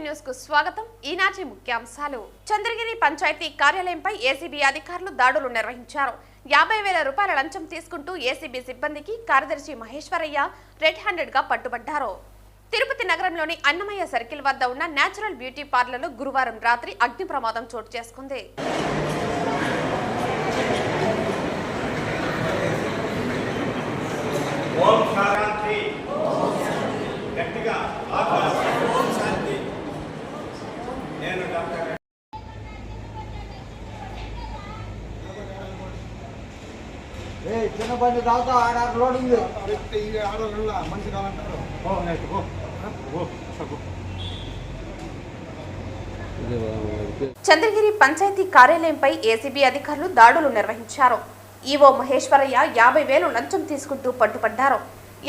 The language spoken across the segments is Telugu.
న్యూస్ కు స్వాగతం. ఈనాటి ముఖ్యాంశాలు. చంద్రగిరి పంచాయతీ కార్యాలయంపై ఏసీబీ అధికారులు దాడులు నిర్వహించారు. 50,000 రూపాయల లంచం తీసుకుంటూ ఏసీబీ సిబ్బందికి కార్యదర్శి మహేశ్వరయ్య రెడ్ హ్యాండెడ్ గా పట్టుబడ్డారు. తిరుపతి నగరంలోని అన్నమయ్య సర్కిల్ వద్ద ఉన్న నేచురల్ బ్యూటీ పార్లర్లో గురువారం రాత్రి అగ్ని ప్రమాదం చోటు చేసుకుంది. చిన్న బండి రావుతా ఆడ రోడ్ ఉంది మనిషి కావాలంటారు. చంద్రగిరి పంచాయతీ కార్యాలయంపై ఏసీబీ అధికారులు దాడులు నిర్వహించారు. ఈవో మహేశ్వరయ్య 50,000 లంచం తీసుకుంటూ పట్టుబడ్డారు.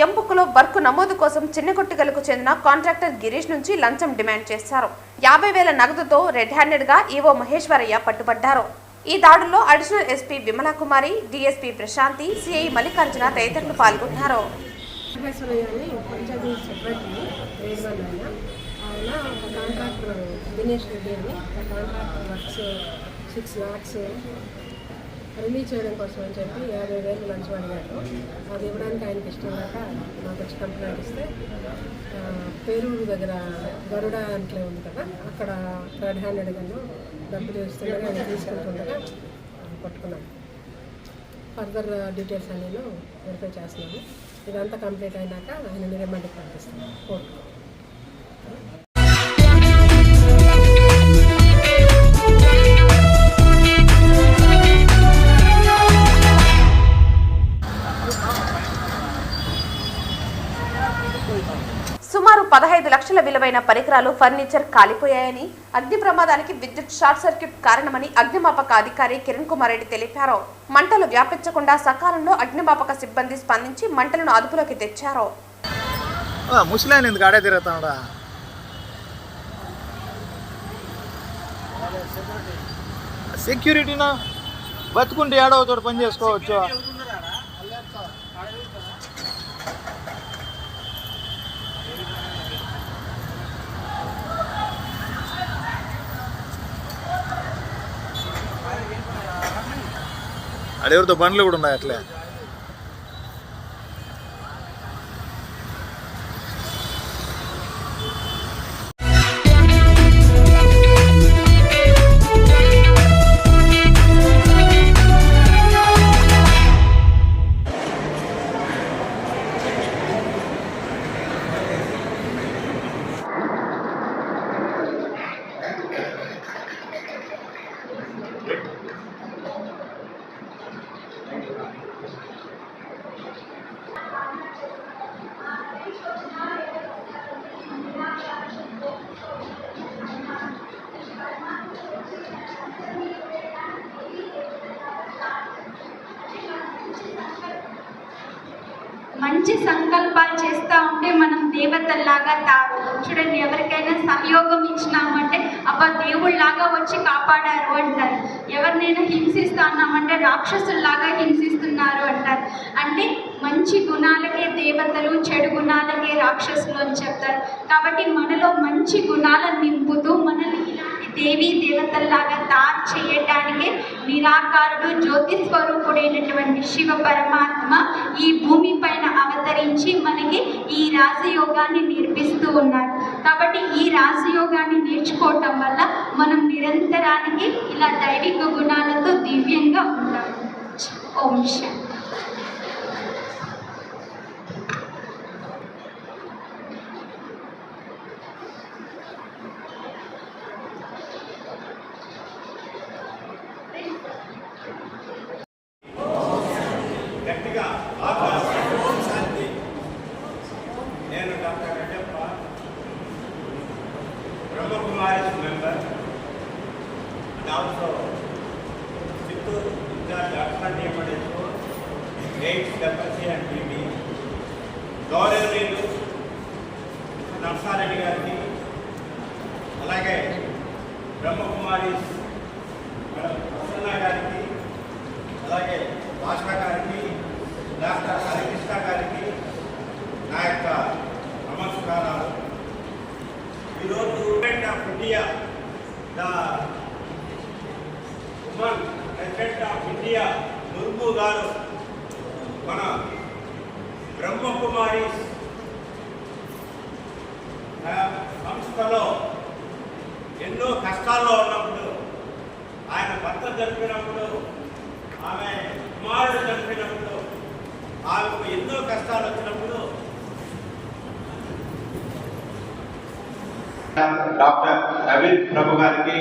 ఎంపుకులో వర్క్ నమోదు కోసం చిన్నకొట్టుగలకు చెందిన కాంట్రాక్టర్ గిరీష్ నుంచి లంచం డిమాండ్ చేశారు. 50,000 నగదుతో రెడ్ హ్యాండెడ్ గా ఈవో మహేశ్వరయ్య పట్టుబడ్డారు. ఈ దాడుల్లో అడిషనల్ ఎస్పీ విమలా కుమారి, డిఎస్పీ ప్రశాంతి, సిఐ మల్లికార్జున తదితరులు పాల్గొన్నారు. రిలీజ్ చేయడం కోసం అని చెప్పి 50,000 లంచం అడిగారు. అది ఇవ్వడానికి ఆయనకి ఇష్టం లేక మాకు వచ్చి కంప్లైంట్ ఇస్తే పేరూరు దగ్గర గరుడ అంట్లో ఉంది కదా, అక్కడ రెడ్ హ్యాండెడ్గాను డబ్బులు ఇస్తుండగా ఆయన తీసుకుంటుండగా పట్టుకున్నాం. ఫర్దర్ డీటెయిల్స్ అన్నీ వెరిఫై చేస్తున్నాము. ఇదంతా కంప్లీట్ అయినాక ఆయన రిమాండ్కి పంపిస్తాము కోర్టులో. సుమారు 15 లక్షల విలువైన పరికరాలు, ఫర్నిచర్ కాలిపోయాయని, అగ్ని ప్రమాదానికి విద్యుత్ షార్ట్ సర్క్యూట్ కారణమని అగ్నిమాపక అధికారి కిరణ్ కుమార్ రెడ్డి తెలిపారు. మంటలు వ్యాపించకుండా సకాలంలో అగ్నిమాపక సిబ్బంది స్పందించి మంటలను అదుపులోకి తెచ్చారు. సెక్యూరిటీనా బతుకుంటే ఏడవ చోట పని చేసుకోవచ్చు. అడెవరితో బండ్లు కూడా ఉన్నాయి అట్లే. మంచి సంకల్పాలు చేస్తూ ఉంటే మనం దేవతల్లాగా చూడండి, ఎవరికైనా సంయోగం ఇచ్చినామంటే అబ్బా దేవుళ్ళలాగా వచ్చి కాపాడారు అంటారు. ఎవరినైనా హింసిస్తా ఉన్నామంటే రాక్షసుల్లాగా హింసిస్తున్నారు అంటారు. అంటే మంచి గుణాలకే దేవతలు, చెడు గుణాలకే రాక్షసులు అని చెప్తారు. కాబట్టి మనలో మంచి గుణాలను నింపుతూ మనల్ని ఇలాంటి దేవీ దేవతల్లాగా తయారు చేయటానికి నిరాకారుడు, జ్యోతి స్వరూపుడైనటువంటి శివ పరమాత్మ ఈ భూమి పైన అవతరించి మనకి ఈ రాజయోగాన్ని నేర్పిస్తూ ఉన్నారు. కాబట్టి ఈ రాజయోగాన్ని నేర్చుకోవటం వల్ల మనం నిరంతరానికి ఇలా దైవిక గుణాలతో దివ్యంగా ఉంటాం. ఓం శాంతి. నేను doctor Reddappa, Brahmakumaris member, also Chittoor in charge urban DMADSO, AIDS, leprosy and TB. గౌరవనీయులు నర్సారెడ్డి గారికి, అలాగే బ్రహ్మకుమారీస్ ప్రసన్న గారికి, అలాగే భాష గారికి, డాక్టర్ హరికృష్ణ గారికి నా యొక్క నమస్కారాలు. ఈరోజు President of India, the woman President of India, Murmu garu, మన బ్రహ్మకుమారి సంస్థలో ఎన్నో కష్టాల్లో ఉన్నప్పుడు, ఆయన భర్త జరిపినప్పుడు, ఆమె కుమారుడు జరిపినప్పుడు, ఆమెకు ఎన్నో కష్టాలు వచ్చినప్పుడు డాక్టర్ రవీంద్ర ప్రభు గారికి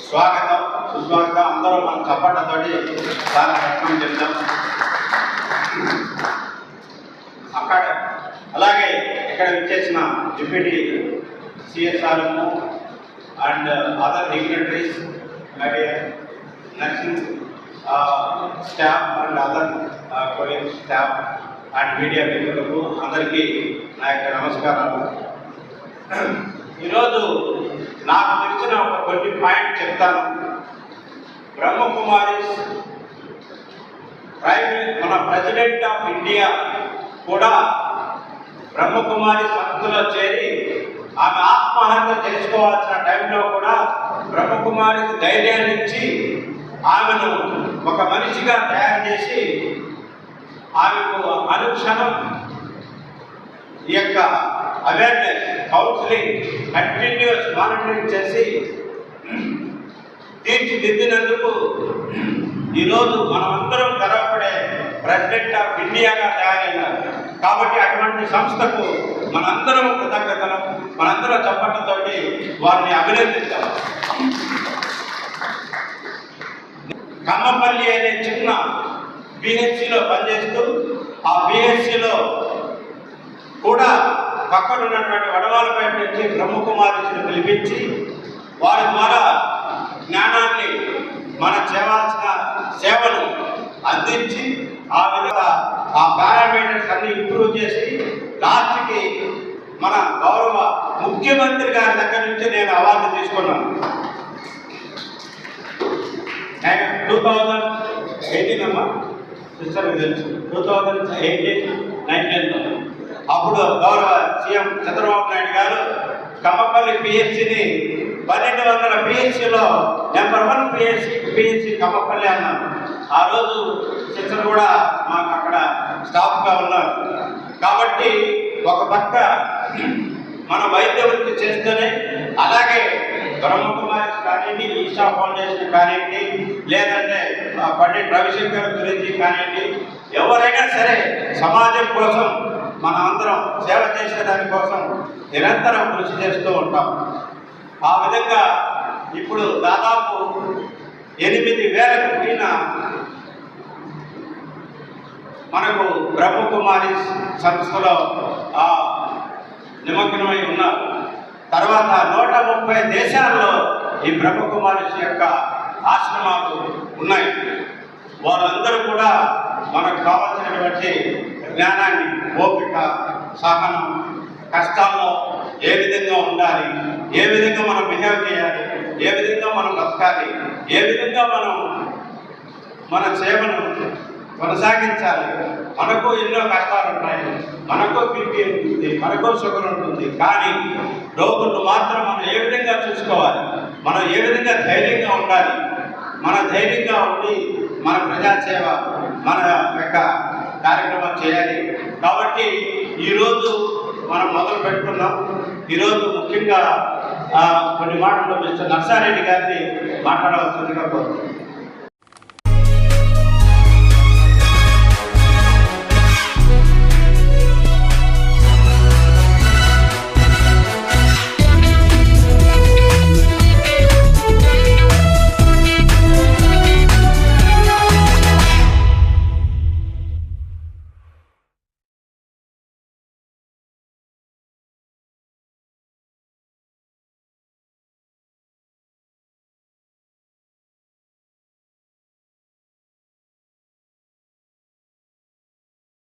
స్వాగతం, సుస్వాగతం. అందరూ మన చప్పట్లతోటి చాలా రక్షణ చెప్తాం. అక్కడ అలాగే ఇక్కడ విచ్చేసిన deputy CSR and other dignitaries, nursing staff and other colleague staff and media మిత్రులకు అందరికీ నా యొక్క నమస్కారాలు. ఈరోజు నాకు తెలిసిన ఒక కొన్ని పాయింట్ చెప్తాను. బ్రహ్మకుమారిస్ మన ప్రెసిడెంట్ ఆఫ్ ఇండియా కూడా బ్రహ్మకుమారి సంస్థలో చేరి ఆమె ఆత్మహత్య చేసుకోవాల్సిన టైంలో కూడా బ్రహ్మకుమారికి ధైర్యాన్ని ఇచ్చి ఆమెను ఒక మనిషిగా తయారు చేసి ఆమెకు అనుక్షణం ఈ యొక్క అవేర్నెస్ కౌన్సిలింగ్ కంటిన్యూస్ మానిటరింగ్ చేసి తీర్చిదిద్దినందుకు ఈరోజు మనమందరం గర్వపడే ప్రెసిడెంట్ ఆఫ్ ఇండియాగా తయారైనారు. కాబట్టి అటువంటి సంస్థకు మనందరం కృతజ్ఞతలు, మనందరం చప్పట్లతోటి వారిని అభినందించాలి. కమ్మపల్లి అనే చిన్న పిహెచ్సిలో పనిచేస్తూ ఆ పిహెచ్సిలో కూడా పక్కనున్నటువంటి వడవాలపేట నుంచి బ్రహ్మకుమారిని పిలిపించి వారి ద్వారా జ్ఞానాన్ని మన చేయవలసిన సేవలు అందించి ఆ విధంగా ఆ పారామీటర్స్ అన్ని ఇంప్రూవ్ చేసి లాస్ట్కి మన గౌరవ ముఖ్యమంత్రి గారి దగ్గర నుంచి నేను అవార్డు తీసుకున్నాను. 2018 అమ్మా సిస్టర్ తెలుసు, 2018-19 అప్పుడు గౌరవ సీఎం చంద్రబాబు నాయుడు గారు కమ్మపల్లి పిహెచ్సిని 1200 పిహెచ్సిలో నెంబర్ 1 పిహెచ్సి కమ్మపల్లి అన్నారు. ఆ రోజు సిస్టర్ కూడా మాకు అక్కడ స్టాఫ్గా ఉన్నారు. కాబట్టి ఒక పక్క మన వైద్య వృత్తి చేస్తూనే అలాగే బ్రహ్మకుమారి కానివ్వండి, ఈషా ఫౌండేషన్ కానివ్వండి, లేదంటే పండిట్ రవిశంకర్ గురించి కానివ్వండి, ఎవరైనా సరే సమాజం కోసం మనం అందరం సేవ చేసేదాని కోసం నిరంతరం కృషి చేస్తూ ఉంటాం. ఆ విధంగా ఇప్పుడు దాదాపు 8,000కు పైన మనకు బ్రహ్మకుమారి సంస్థలో నిమగ్నమై ఉన్నారు. తర్వాత 130 దేశాల్లో ఈ బ్రహ్మకుమారి యొక్క ఆశ్రమాలు ఉన్నాయి. వాళ్ళందరూ కూడా మనకు కావాల్సినటువంటి జ్ఞానాన్ని, ఓపిక, సహనం, కష్టాల్లో ఏ విధంగా ఉండాలి, ఏ విధంగా మనం బిహేవ్ చేయాలి, ఏ విధంగా మనం బతకాలి, ఏ విధంగా మనం మన సేవను కొనసాగించాలి. మనకు ఎన్నో కష్టాలు ఉంటాయి, మనకు బీపీ ఉంటుంది, మనకు షుగర్ ఉంటుంది. కానీ రోగులు మాత్రం మనం ఏ విధంగా చూసుకోవాలి, మనం ఏ విధంగా ధైర్యంగా ఉండాలి, మన ధైర్యంగా ఉండి మన ప్రజాసేవ, మన యొక్క కార్యక్రమం చేయాలి. కాబట్టి ఈరోజు మనం మొదలు పెట్టుకున్నాం. ఈరోజు ముఖ్యంగా కొన్ని మాటలు మిస్టర్ నర్సారెడ్డి గారిని మాట్లాడవలసిందిగా కోరుతున్నాం.